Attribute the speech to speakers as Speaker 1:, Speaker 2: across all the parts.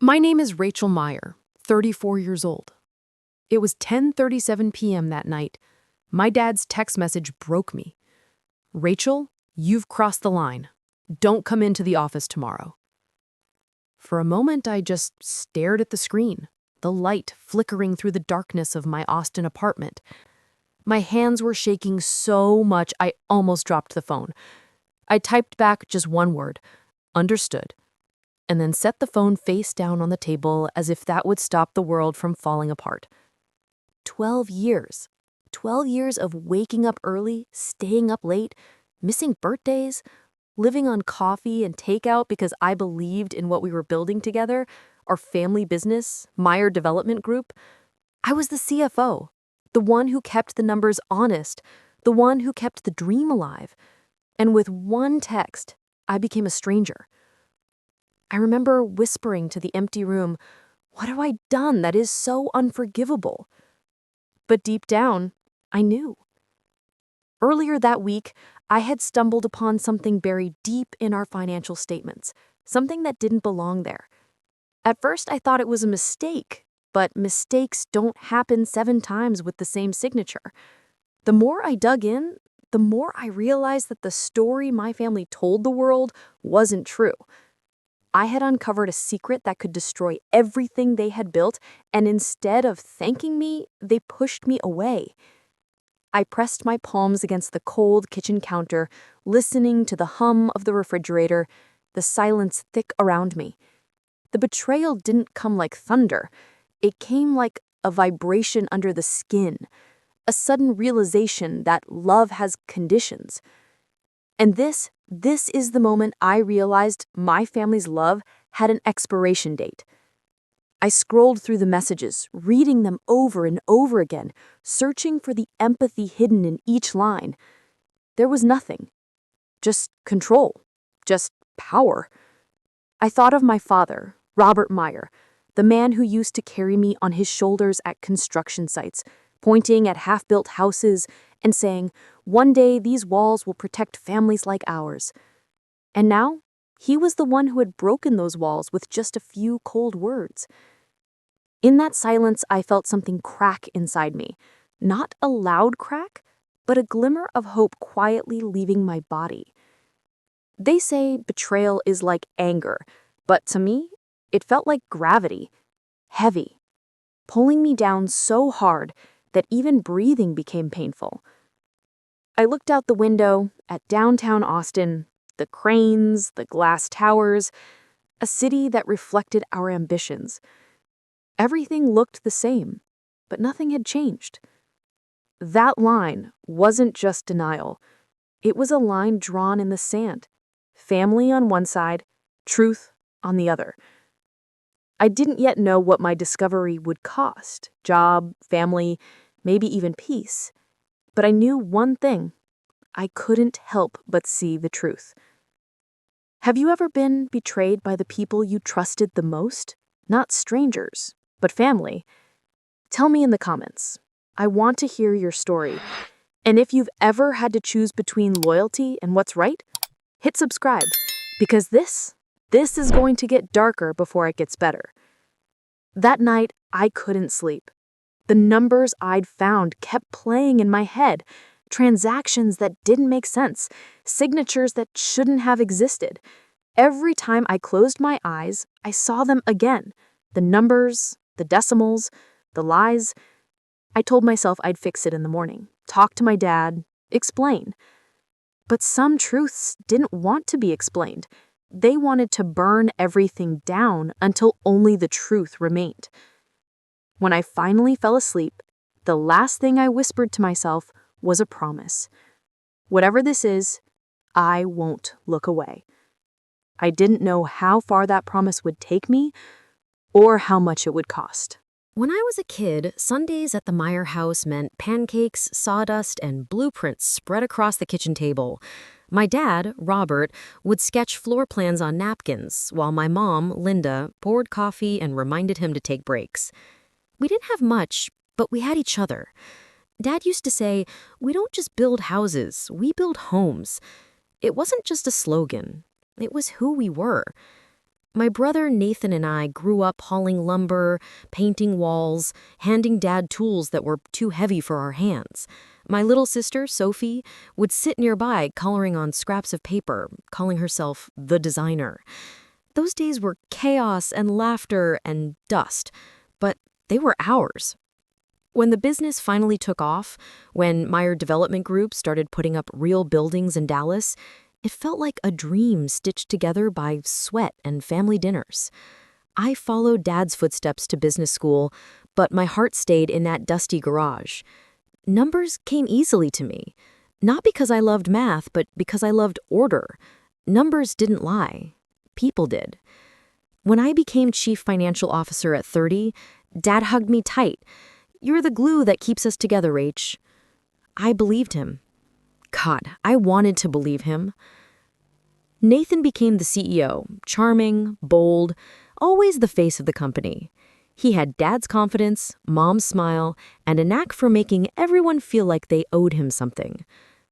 Speaker 1: My name is Rachel Meyer, 34 years old. It was 10:37 p.m. that night. My dad's text message broke me. Rachel, you've crossed the line. Don't come into the office tomorrow. For a moment, I just stared at the screen, the light flickering through the darkness of my Austin apartment. My hands were shaking so much I almost dropped the phone. I typed back just one word, understood, and then set the phone face down on the table as if that would stop the world from falling apart. 12 years. 12 years of waking up early, staying up late, missing birthdays, living on coffee and takeout because I believed in what we were building together, our family business, Meyer Development Group. I was the CFO, the one who kept the numbers honest, the one who kept the dream alive. And with one text, I became a stranger. I remember whispering to the empty room, "What have I done that is so unforgivable?" But deep down, I knew. Earlier that week, I had stumbled upon something buried deep in our financial statements, something that didn't belong there. At first, I thought it was a mistake, but mistakes don't happen 7 times with the same signature. The more I dug in, the more I realized that the story my family told the world wasn't true. I had uncovered a secret that could destroy everything they had built, and instead of thanking me, they pushed me away. I pressed my palms against the cold kitchen counter, listening to the hum of the refrigerator, the silence thick around me. The betrayal didn't come like thunder. It came like a vibration under the skin, a sudden realization that love has conditions. And this is the moment I realized my family's love had an expiration date. I scrolled through the messages, reading them over and over again, searching for the empathy hidden in each line. There was nothing. Just control. Just power. I thought of my father, Robert Meyer, the man who used to carry me on his shoulders at construction sites, pointing at half-built houses and saying, "One day these walls will protect families like ours." And now, he was the one who had broken those walls with just a few cold words. In that silence, I felt something crack inside me. Not a loud crack, but a glimmer of hope quietly leaving my body. They say betrayal is like anger, but to me, it felt like gravity, heavy, pulling me down so hard that even breathing became painful. I looked out the window at downtown Austin, the cranes, the glass towers, a city that reflected our ambitions. Everything looked the same, but nothing had changed. That line wasn't just denial. It was a line drawn in the sand. Family on one side, truth on the other. I didn't yet know what my discovery would cost: job, family, maybe even peace. But I knew one thing. I couldn't help but see the truth. Have you ever been betrayed by the people you trusted the most? Not strangers, but family. Tell me in the comments. I want to hear your story. And if you've ever had to choose between loyalty and what's right, hit subscribe, because this is going to get darker before it gets better. That night, I couldn't sleep. The numbers I'd found kept playing in my head. Transactions that didn't make sense, signatures that shouldn't have existed. Every time I closed my eyes, I saw them again. The numbers, the decimals, the lies. I told myself I'd fix it in the morning, talk to my dad, explain. But some truths didn't want to be explained. They wanted to burn everything down until only the truth remained. When I finally fell asleep, the last thing I whispered to myself was a promise. Whatever this is, I won't look away. I didn't know how far that promise would take me or how much it would cost.
Speaker 2: When I was a kid, Sundays at the Meyer house meant pancakes, sawdust, and blueprints spread across the kitchen table. My dad, Robert, would sketch floor plans on napkins, while my mom, Linda, poured coffee and reminded him to take breaks. We didn't have much, but we had each other. Dad used to say, "We don't just build houses, we build homes." It wasn't just a slogan. It was who we were. My brother Nathan and I grew up hauling lumber, painting walls, handing Dad tools that were too heavy for our hands. My little sister, Sophie, would sit nearby coloring on scraps of paper, calling herself the designer. Those days were chaos and laughter and dust, but they were ours. When the business finally took off, when Meyer Development Group started putting up real buildings in Dallas, it felt like a dream stitched together by sweat and family dinners. I followed Dad's footsteps to business school, but my heart stayed in that dusty garage. Numbers came easily to me, not because I loved math, but because I loved order. Numbers didn't lie. People did. When I became chief financial officer at 30, Dad hugged me tight. "You're the glue that keeps us together, Rach." I believed him. God, I wanted to believe him. Nathan became the CEO, charming, bold, always the face of the company. He had Dad's confidence, Mom's smile, and a knack for making everyone feel like they owed him something.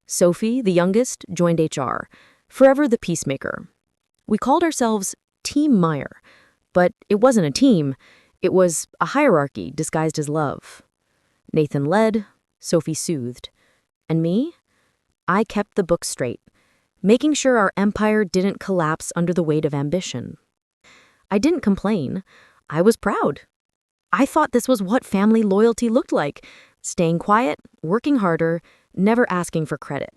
Speaker 2: Sophie, the youngest, joined HR, forever the peacemaker. We called ourselves Team Meyer, but it wasn't a team. It was a hierarchy disguised as love. Nathan led, Sophie soothed. And me? I kept the book straight, making sure our empire didn't collapse under the weight of ambition. I didn't complain. I was proud. I thought this was what family loyalty looked like, staying quiet, working harder, never asking for credit.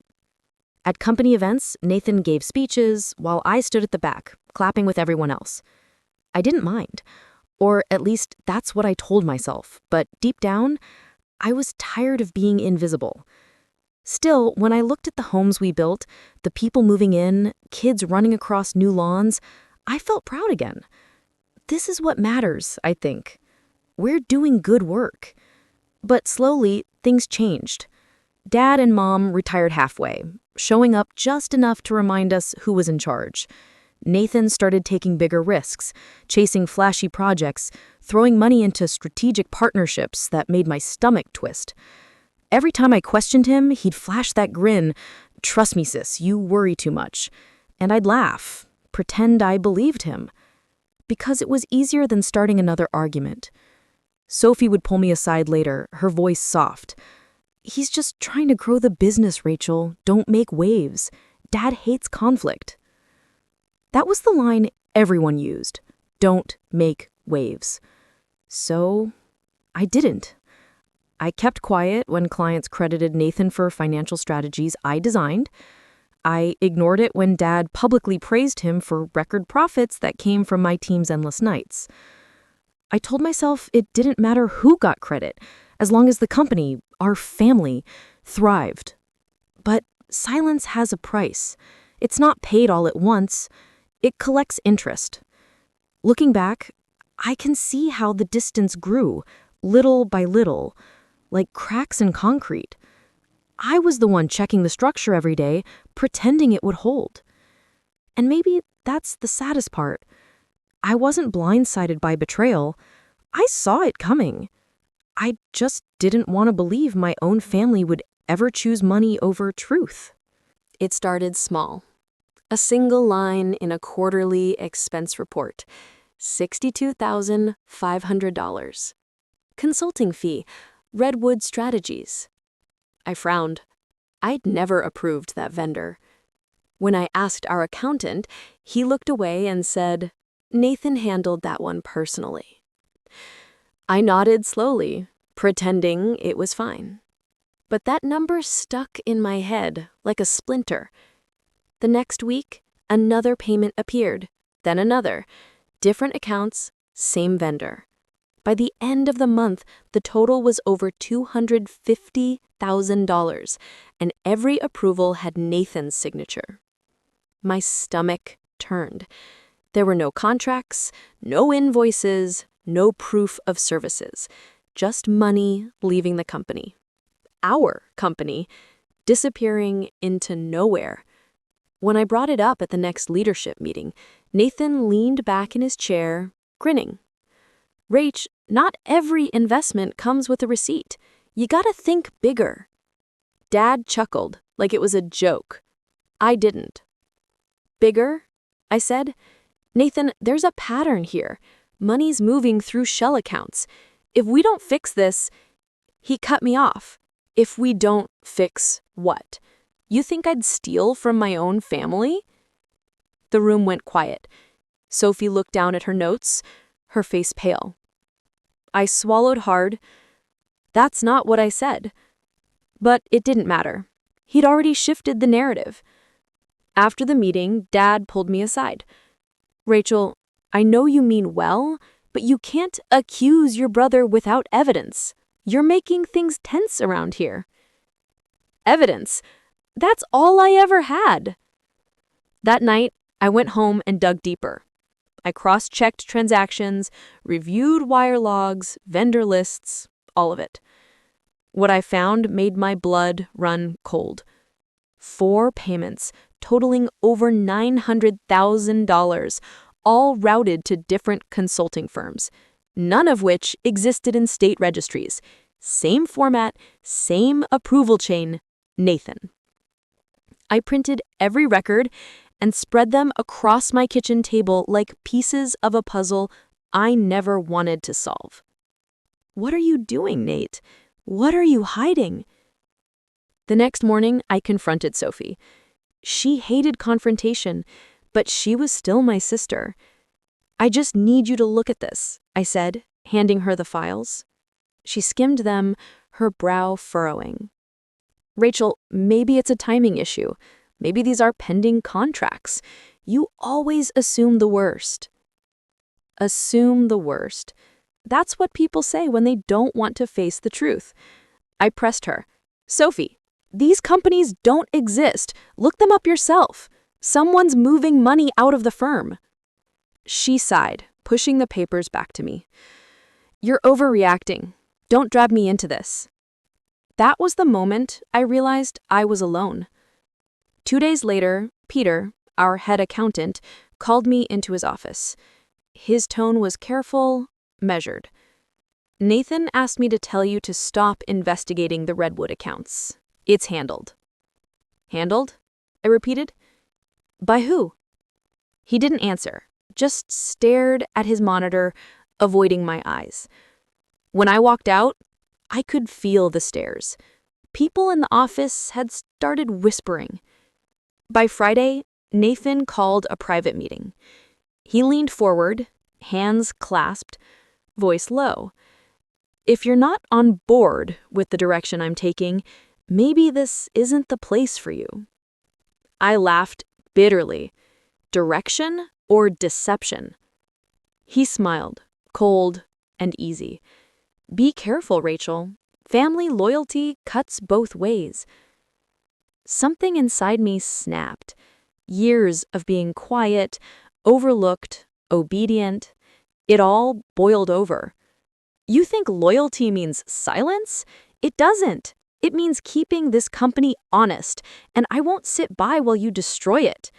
Speaker 2: At company events, Nathan gave speeches while I stood at the back, clapping with everyone else. I didn't mind, or at least that's what I told myself, but deep down, I was tired of being invisible. Still, when I looked at the homes we built, the people moving in, kids running across new lawns, I felt proud again. This is what matters, I think. We're doing good work. But slowly, things changed. Dad and Mom retired halfway, showing up just enough to remind us who was in charge. Nathan started taking bigger risks, chasing flashy projects, throwing money into strategic partnerships that made my stomach twist. Every time I questioned him, he'd flash that grin, "Trust me, sis, you worry too much." And I'd laugh, pretend I believed him. Because it was easier than starting another argument. Sophie would pull me aside later, her voice soft. "He's just trying to grow the business, Rachel. Don't make waves. Dad hates conflict." That was the line everyone used. Don't make waves. So, I didn't. I kept quiet when clients credited Nathan for financial strategies I designed. I ignored it when Dad publicly praised him for record profits that came from my team's endless nights. I told myself it didn't matter who got credit, as long as the company, our family, thrived. But silence has a price. It's not paid all at once. It collects interest. Looking back, I can see how the distance grew, little by little, like cracks in concrete. I was the one checking the structure every day, pretending it would hold. And maybe that's the saddest part. I wasn't blindsided by betrayal. I saw it coming. I just didn't want to believe my own family would ever choose money over truth.
Speaker 1: It started small. A single line in a quarterly expense report. $62,500. Consulting fee. Redwood Strategies. I frowned. I'd never approved that vendor. When I asked our accountant, he looked away and said, "Nathan handled that one personally." I nodded slowly, pretending it was fine. But that number stuck in my head like a splinter. The next week, another payment appeared, then another. Different accounts, same vendor. By the end of the month, the total was over $250,000, and every approval had Nathan's signature. My stomach turned. There were no contracts, no invoices, no proof of services, just money leaving the company. Our company, disappearing into nowhere. When I brought it up at the next leadership meeting, Nathan leaned back in his chair, grinning. "Rach, not every investment comes with a receipt. You gotta think bigger." Dad chuckled like it was a joke. I didn't. "Bigger?" I said. Nathan, there's a pattern here. Money's moving through shell accounts. If we don't fix this, he cut me off. If we don't fix what? You think I'd steal from my own family? The room went quiet. Sophie looked down at her notes, her face pale. I swallowed hard. That's not what I said. But it didn't matter. He'd already shifted the narrative. After the meeting, Dad pulled me aside. Rachel, I know you mean well, but you can't accuse your brother without evidence. You're making things tense around here. Evidence? That's all I ever had. That night, I went home and dug deeper. I cross-checked transactions, reviewed wire logs, vendor lists, all of it. What I found made my blood run cold. 4 payments, totaling over $900,000, all routed to different consulting firms, none of which existed in state registries. Same format, same approval chain, Nathan. I printed every record and spread them across my kitchen table like pieces of a puzzle I never wanted to solve. What are you doing, Nate? What are you hiding? The next morning, I confronted Sophie. She hated confrontation, but she was still my sister. I just need you to look at this, I said, handing her the files. She skimmed them, her brow furrowing. Rachel, maybe it's a timing issue. Maybe these are pending contracts. You always assume the worst. Assume the worst. That's what people say when they don't want to face the truth. I pressed her. Sophie, these companies don't exist. Look them up yourself. Someone's moving money out of the firm. She sighed, pushing the papers back to me. You're overreacting. Don't drag me into this. That was the moment I realized I was alone. 2 days later, Peter, our head accountant, called me into his office. His tone was careful, measured. Nathan asked me to tell you to stop investigating the Redwood accounts. It's handled. Handled? I repeated. By who? He didn't answer, just stared at his monitor, avoiding my eyes. When I walked out, I could feel the stares. People in the office had started whispering. By Friday, Nathan called a private meeting. He leaned forward, hands clasped, voice low. If you're not on board with the direction I'm taking, maybe this isn't the place for you. I laughed bitterly. Direction or deception? He smiled, cold and easy. Be careful, Rachel. Family loyalty cuts both ways. Something inside me snapped. Years of being quiet, overlooked, obedient, it all boiled over. You think loyalty means silence? It doesn't. It means keeping this company honest, and I won't sit by while you destroy it.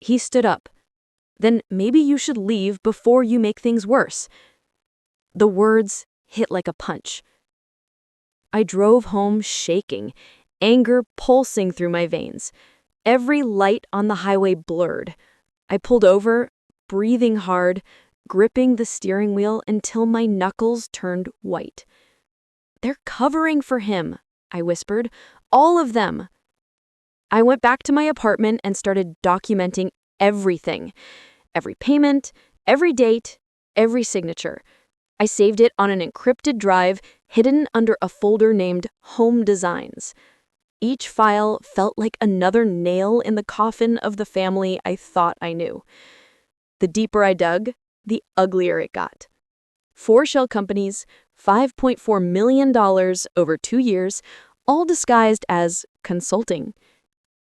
Speaker 1: He stood up. Then maybe you should leave before you make things worse. The words hit like a punch. I drove home shaking, anger pulsing through my veins. Every light on the highway blurred. I pulled over, breathing hard, gripping the steering wheel until my knuckles turned white. They're covering for him, I whispered. All of them. I went back to my apartment and started documenting everything. Every payment, every date, every signature. I saved it on an encrypted drive hidden under a folder named Home Designs. Each file felt like another nail in the coffin of the family I thought I knew. The deeper I dug, the uglier it got. 4 shell companies, $5.4 million over 2 years, all disguised as consulting.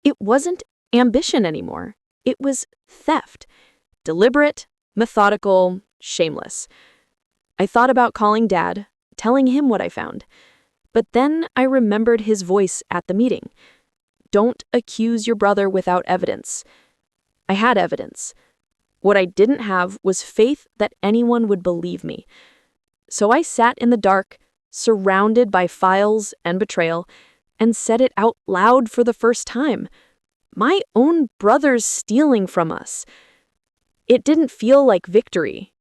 Speaker 1: It wasn't ambition anymore. It was theft. Deliberate, methodical, shameless. I thought about calling Dad, telling him what I found. But then I remembered his voice at the meeting. Don't accuse your brother without evidence. I had evidence. What I didn't have was faith that anyone would believe me. So I sat in the dark, surrounded by files and betrayal, and said it out loud for the first time. My own brother's stealing from us. It didn't feel like victory.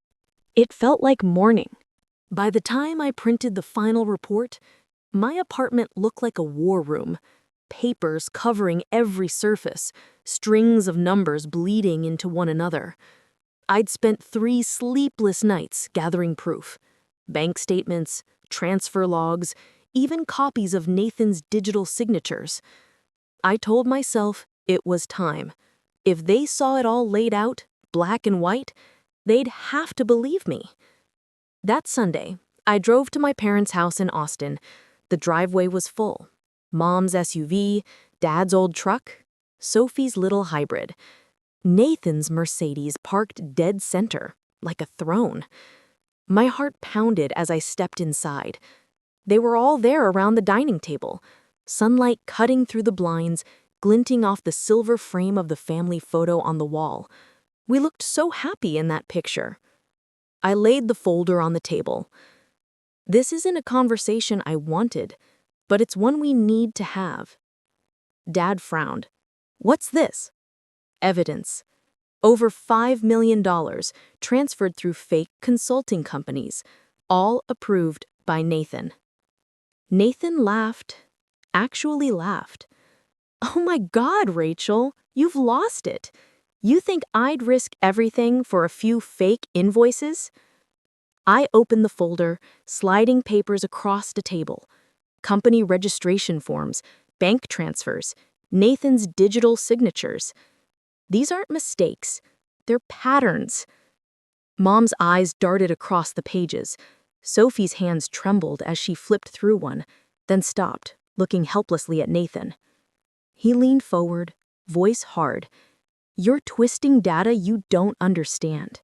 Speaker 1: It felt like mourning. By the time I printed the final report, my apartment looked like a war room. Papers covering every surface, strings of numbers bleeding into one another. I'd spent 3 sleepless nights gathering proof. Bank statements, transfer logs, even copies of Nathan's digital signatures. I told myself it was time. If they saw it all laid out, black and white, they'd have to believe me. That Sunday, I drove to my parents' house in Austin. The driveway was full. Mom's SUV, Dad's old truck, Sophie's little hybrid. Nathan's Mercedes parked dead center, like a throne. My heart pounded as I stepped inside. They were all there around the dining table, sunlight cutting through the blinds, glinting off the silver frame of the family photo on the wall. We looked so happy in that picture. I laid the folder on the table. This isn't a conversation I wanted, but it's one we need to have. Dad frowned. What's this? Evidence. Over $5 million transferred through fake consulting companies, all approved by Nathan. Nathan laughed, actually laughed. Oh my God, Rachel, you've lost it. You think I'd risk everything for a few fake invoices? I opened the folder, sliding papers across the table. Company registration forms, bank transfers, Nathan's digital signatures. These aren't mistakes, they're patterns. Mom's eyes darted across the pages. Sophie's hands trembled as she flipped through one, then stopped, looking helplessly at Nathan. He leaned forward, voice hard. You're twisting data you don't understand.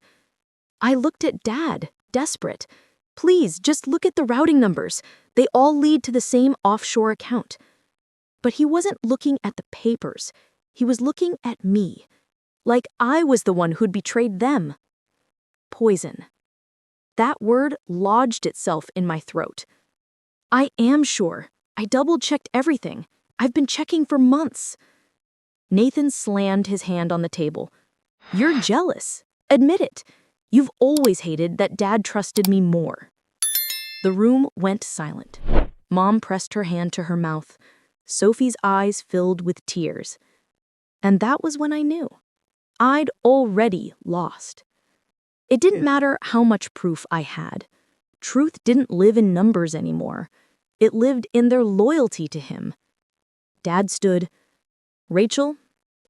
Speaker 1: I looked at Dad, desperate. Please, just look at the routing numbers. They all lead to the same offshore account. But he wasn't looking at the papers. He was looking at me, like I was the one who'd betrayed them. Poison. That word lodged itself in my throat. I am sure. I double-checked everything. I've been checking for months. Nathan slammed his hand on the table. You're jealous. Admit it. You've always hated that Dad trusted me more. The room went silent. Mom pressed her hand to her mouth. Sophie's eyes filled with tears. And that was when I knew. I'd already lost. It didn't matter how much proof I had. Truth didn't live in numbers anymore. It lived in their loyalty to him. Dad stood. Rachel,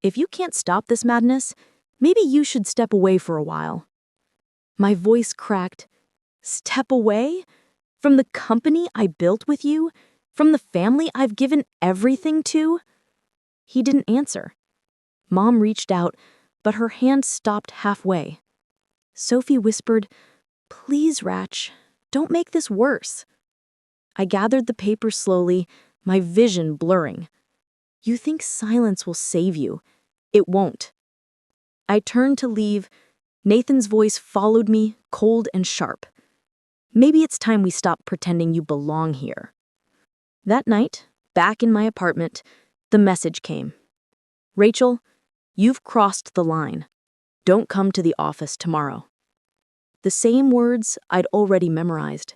Speaker 1: if you can't stop this madness, maybe you should step away for a while. My voice cracked. Step away? From the company I built with you? From the family I've given everything to? He didn't answer. Mom reached out, but her hand stopped halfway. Sophie whispered, Please, Rach, don't make this worse. I gathered the papers slowly, my vision blurring. You think silence will save you. It won't. I turned to leave. Nathan's voice followed me, cold and sharp. Maybe it's time we stop pretending you belong here. That night, back in my apartment, the message came. Rachel, you've crossed the line. Don't come to the office tomorrow. The same words I'd already memorized,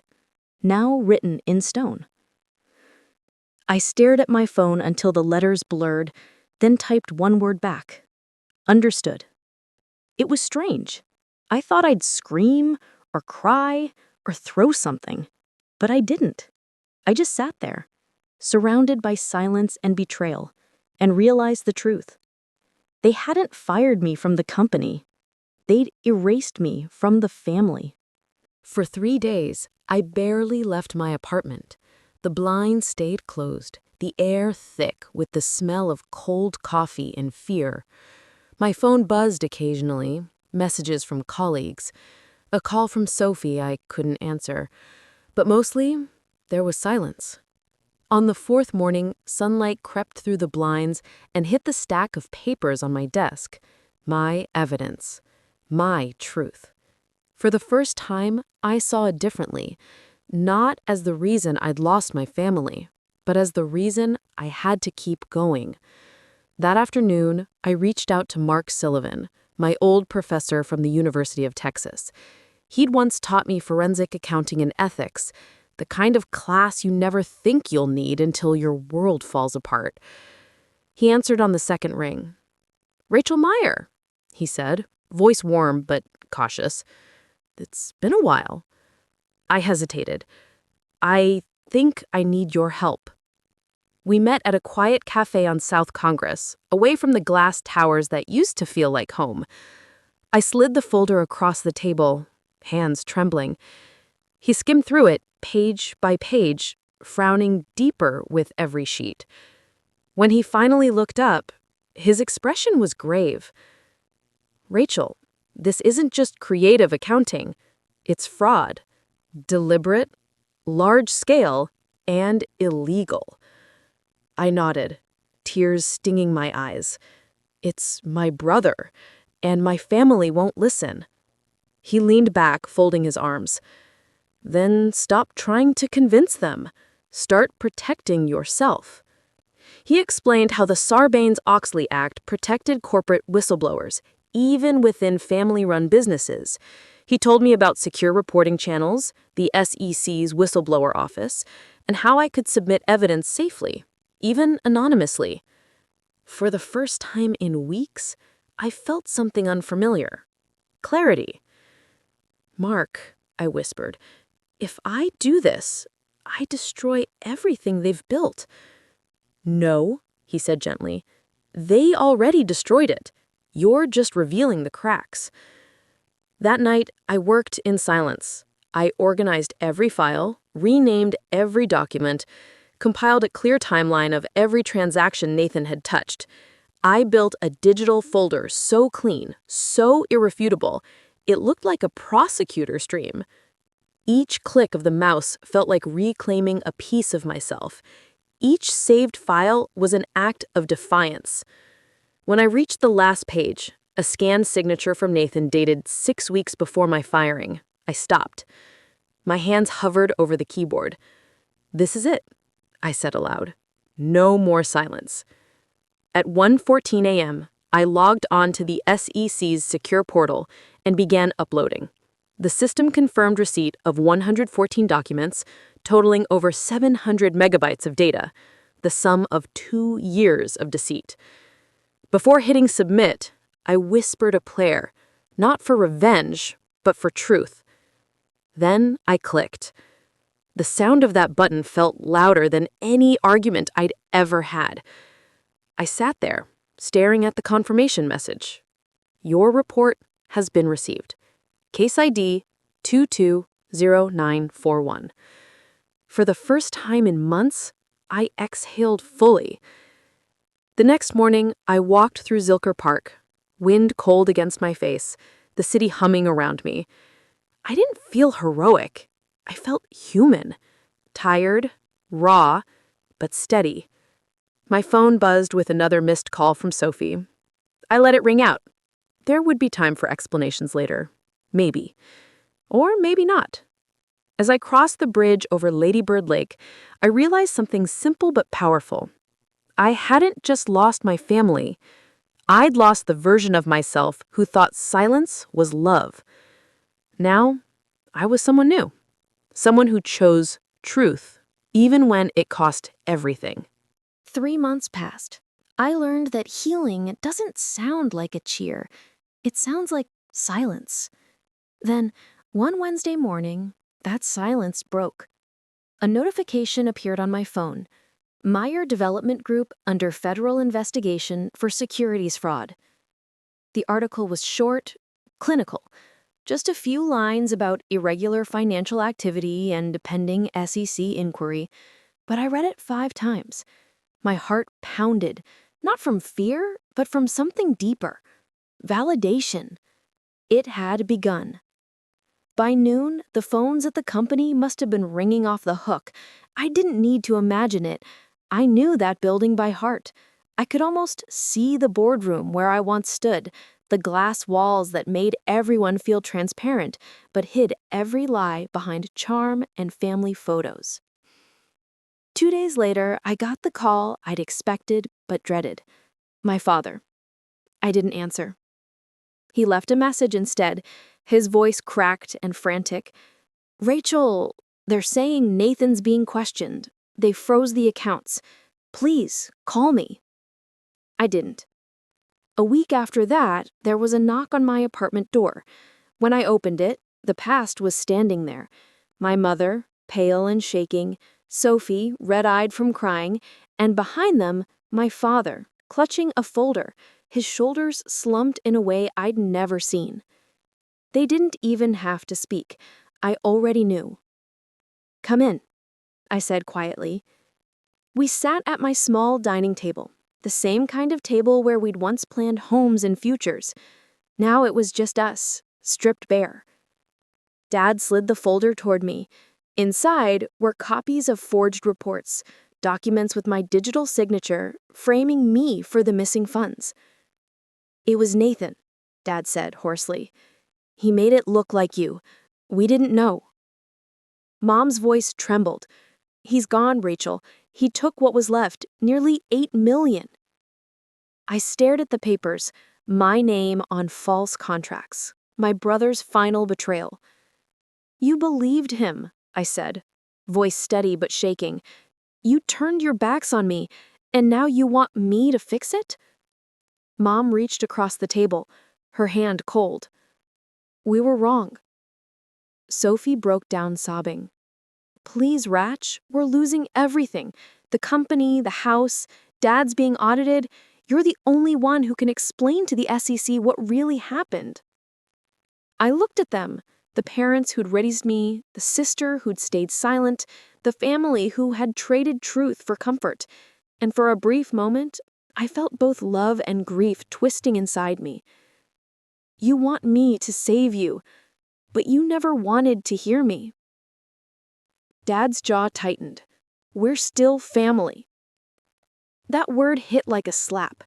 Speaker 1: now written in stone. I stared at my phone until the letters blurred, then typed one word back. Understood. It was strange. I thought I'd scream or cry or throw something, but I didn't. I just sat there, surrounded by silence and betrayal, and realized the truth. They hadn't fired me from the company. They'd erased me from the family. For 3 days, I barely left my apartment. The blinds stayed closed, the air thick with the smell of cold coffee and fear. My phone buzzed occasionally, messages from colleagues, a call from Sophie I couldn't answer. But mostly, there was silence. On the 4th morning, sunlight crept through the blinds and hit the stack of papers on my desk. My evidence. My truth. For the first time, I saw it differently, not as the reason I'd lost my family, but as the reason I had to keep going. That afternoon, I reached out to Mark Sullivan, my old professor from the University of Texas. He'd once taught me forensic accounting and ethics, the kind of class you never think you'll need until your world falls apart. He answered on the second ring. "Rachel Meyer," he said, voice warm but cautious. "It's been a while." I hesitated. "I think I need your help." We met at a quiet cafe on South Congress, away from the glass towers that used to feel like home. I slid the folder across the table, hands trembling. He skimmed through it, page by page, frowning deeper with every sheet. When he finally looked up, his expression was grave. "Rachel, this isn't just creative accounting. It's fraud. Deliberate, large-scale, and illegal." I nodded, tears stinging my eyes. "It's my brother, and my family won't listen." He leaned back, folding his arms. "Then stop trying to convince them. Start protecting yourself." He explained how the Sarbanes-Oxley Act protected corporate whistleblowers, even within family-run businesses. He told me about secure reporting channels, the SEC's whistleblower office, and how I could submit evidence safely, even anonymously. For the first time in weeks, I felt something unfamiliar. Clarity. "Mark," I whispered, "if I do this, I destroy everything they've built." "No," he said gently. "They already destroyed it. You're just revealing the cracks." That night, I worked in silence. I organized every file, renamed every document, compiled a clear timeline of every transaction Nathan had touched. I built a digital folder so clean, so irrefutable, it looked like a prosecutor stream. Each click of the mouse felt like reclaiming a piece of myself. Each saved file was an act of defiance. When I reached the last page, a scanned signature from Nathan dated 6 weeks before my firing, I stopped. My hands hovered over the keyboard. "This is it," I said aloud. No more silence. At 1:14 a.m., I logged on to the SEC's secure portal and began uploading. The system confirmed receipt of 114 documents, totaling over 700 megabytes of data, the sum of 2 years of deceit. Before hitting submit, I whispered a prayer, not for revenge, but for truth. Then I clicked. The sound of that button felt louder than any argument I'd ever had. I sat there, staring at the confirmation message. "Your report has been received. Case ID 220941. For the first time in months, I exhaled fully. The next morning, I walked through Zilker Park, wind cold against my face, the city humming around me. I didn't feel heroic. I felt human, tired, raw, but steady. My phone buzzed with another missed call from Sophie. I let it ring out. There would be time for explanations later. Maybe. Or maybe not. As I crossed the bridge over Lady Bird Lake, I realized something simple but powerful. I hadn't just lost my family. I'd lost the version of myself who thought silence was love. Now, I was someone new. Someone who chose truth, even when it cost everything.
Speaker 2: 3 months passed. I learned that healing doesn't sound like a cheer. It sounds like silence. Then, one Wednesday morning, that silence broke. A notification appeared on my phone. Meyer Development Group under federal investigation for securities fraud. The article was short, clinical. Just a few lines about irregular financial activity and pending SEC inquiry. But I read it 5 times. My heart pounded, not from fear, but from something deeper. Validation. It had begun. By noon, the phones at the company must have been ringing off the hook. I didn't need to imagine it. I knew that building by heart. I could almost see the boardroom where I once stood, the glass walls that made everyone feel transparent, but hid every lie behind charm and family photos. 2 days later, I got the call I'd expected but dreaded. My father. I didn't answer.
Speaker 3: He left a message instead, his voice cracked and frantic. "Rachel, they're saying Nathan's being questioned. They froze the accounts. Please, call me." I didn't. A week after that, there was a knock on my apartment door. When I opened it, the past was standing there. My mother, pale and shaking, Sophie, red-eyed from crying, and behind them, my father, clutching a folder, his shoulders slumped in a way I'd never seen. They didn't even have to speak. I already knew. "Come in," I said quietly. We sat at my small dining table, the same kind of table where we'd once planned homes and futures. Now it was just us, stripped bare. Dad slid the folder toward me. Inside were copies of forged reports, documents with my digital signature, framing me for the missing funds. "It was Nathan," Dad said hoarsely. "He made it look like you. We didn't know." Mom's voice trembled. "He's gone, Rachel. He took what was left, nearly $8 million. I stared at the papers, my name on false contracts, my brother's final betrayal. "You believed him," I said, voice steady but shaking. "You turned your backs on me, and now you want me to fix it?" Mom reached across the table, her hand cold. "We were wrong." Sophie broke down sobbing. "Please, Rach, we're losing everything. The company, the house, Dad's being audited. You're the only one who can explain to the SEC what really happened." I looked at them, the parents who'd raised me, the sister who'd stayed silent, the family who had traded truth for comfort, and for a brief moment, I felt both love and grief twisting inside me. "You want me to save you, but you never wanted to hear me." Dad's jaw tightened. "We're still family." That word hit like a slap.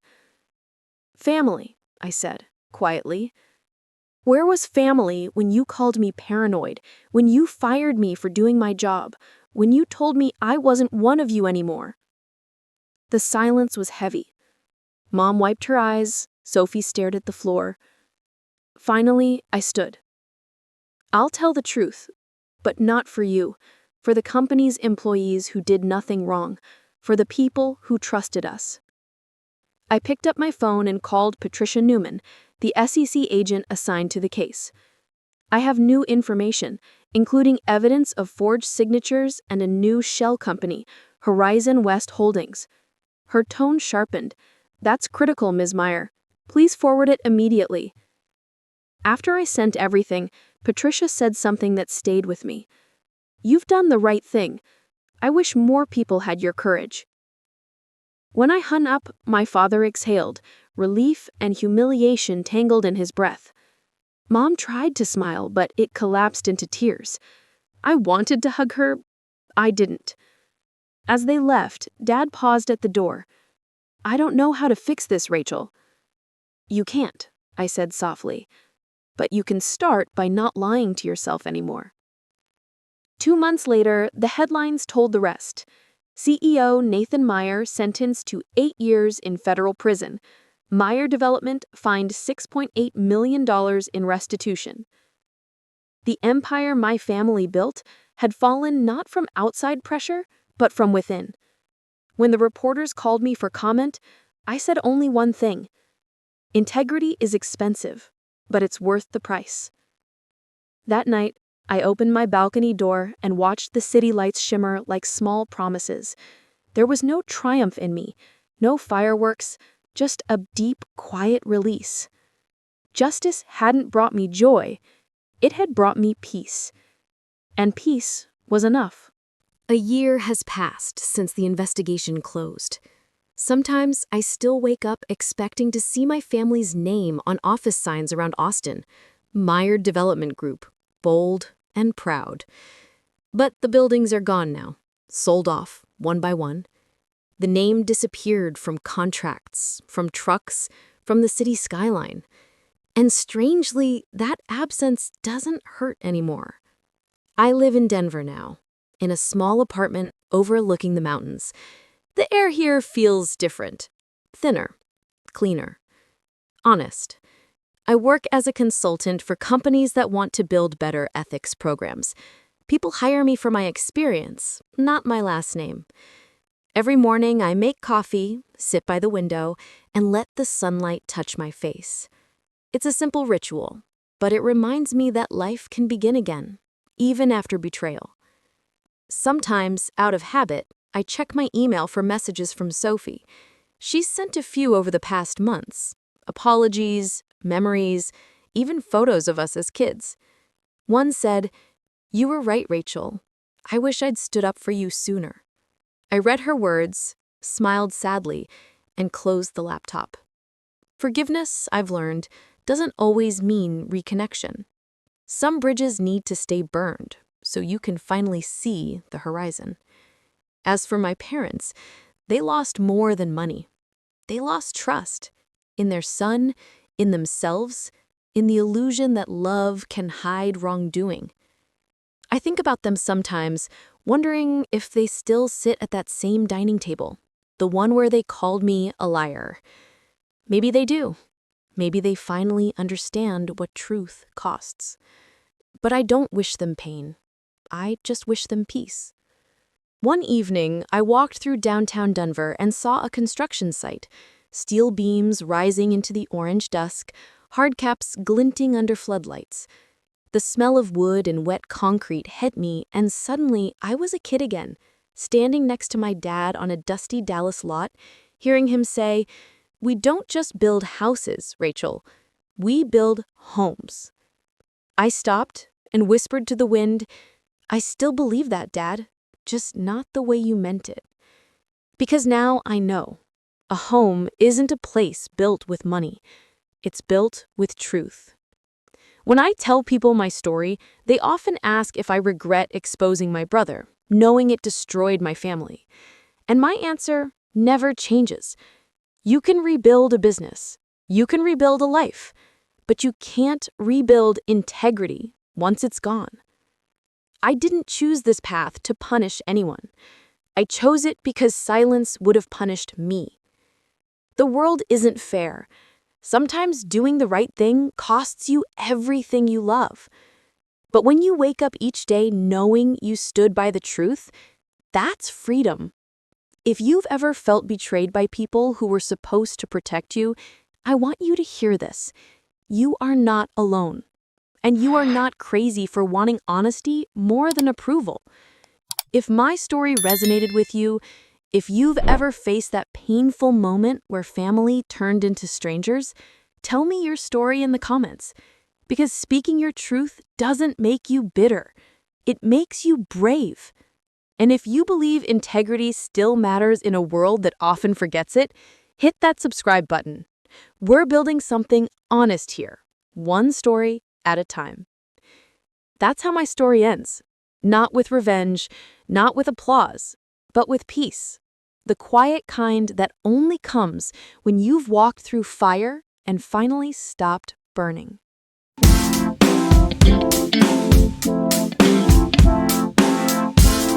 Speaker 3: "Family," I said, quietly. "Where was family when you called me paranoid, when you fired me for doing my job, when you told me I wasn't one of you anymore?" The silence was heavy. Mom wiped her eyes, Sophie stared at the floor. Finally, I stood. "I'll tell the truth, but not for you, for the company's employees who did nothing wrong, for the people who trusted us." I picked up my phone and called Patricia Newman, the SEC agent assigned to the case. "I have new information, including evidence of forged signatures and a new shell company, Horizon West Holdings." Her tone sharpened. "That's critical, Ms. Meyer. Please forward it immediately." After I sent everything, Patricia said something that stayed with me. "You've done the right thing. I wish more people had your courage." When I hung up, my father exhaled, relief and humiliation tangled in his breath. Mom tried to smile, but it collapsed into tears. I wanted to hug her. I didn't. As they left, Dad paused at the door. "I don't know how to fix this, Rachel." "You can't," I said softly. "But you can start by not lying to yourself anymore." 2 months later, the headlines told the rest. CEO Nathan Meyer sentenced to 8 years in federal prison. Meyer Development fined $6.8 million in restitution. The empire my family built had fallen not from outside pressure, but from within. When the reporters called me for comment, I said only one thing: integrity is expensive, but it's worth the price. That night, I opened my balcony door and watched the city lights shimmer like small promises. There was no triumph in me, no fireworks, just a deep, quiet release. Justice hadn't brought me joy, it had brought me peace. And peace was enough.
Speaker 2: A year has passed since the investigation closed. Sometimes I still wake up expecting to see my family's name on office signs around Austin. Meyer Development Group, bold and proud. But the buildings are gone now, sold off one by one. The name disappeared from contracts, from trucks, from the city skyline. And strangely, that absence doesn't hurt anymore. I live in Denver now, in a small apartment overlooking the mountains. The air here feels different, thinner, cleaner, honest. I work as a consultant for companies that want to build better ethics programs. People hire me for my experience, not my last name. Every morning, I make coffee, sit by the window, and let the sunlight touch my face. It's a simple ritual, but it reminds me that life can begin again, even after betrayal. Sometimes, out of habit, I check my email for messages from Sophie. She's sent a few over the past months. Apologies, memories, even photos of us as kids. One said, "You were right, Rachel. I wish I'd stood up for you sooner." I read her words, smiled sadly, and closed the laptop. Forgiveness, I've learned, doesn't always mean reconnection. Some bridges need to stay burned so you can finally see the horizon. As for my parents, they lost more than money. They lost trust in their son, in themselves, in the illusion that love can hide wrongdoing. I think about them sometimes, wondering if they still sit at that same dining table, the one where they called me a liar. Maybe they do. Maybe they finally understand what truth costs. But I don't wish them pain. I just wish them peace. One evening, I walked through downtown Denver and saw a construction site, steel beams rising into the orange dusk, hardcaps glinting under floodlights. The smell of wood and wet concrete hit me, and suddenly I was a kid again, standing next to my dad on a dusty Dallas lot, hearing him say, "We don't just build houses, Rachel. We build homes." I stopped and whispered to the wind, "I still believe that, Dad, just not the way you meant it." Because now I know, a home isn't a place built with money. It's built with truth. When I tell people my story, they often ask if I regret exposing my brother, knowing it destroyed my family. And my answer never changes. You can rebuild a business. You can rebuild a life. But you can't rebuild integrity once it's gone. I didn't choose this path to punish anyone. I chose it because silence would have punished me. The world isn't fair. Sometimes doing the right thing costs you everything you love. But when you wake up each day knowing you stood by the truth, that's freedom. If you've ever felt betrayed by people who were supposed to protect you, I want you to hear this. You are not alone. And you are not crazy for wanting honesty more than approval. If my story resonated with you, if you've ever faced that painful moment where family turned into strangers, tell me your story in the comments. Because speaking your truth doesn't make you bitter. It makes you brave. And if you believe integrity still matters in a world that often forgets it, hit that subscribe button. We're building something honest here, one story at a time. That's how my story ends. Not with revenge, not with applause, but with peace. The quiet kind that only comes when you've walked through fire and finally stopped burning.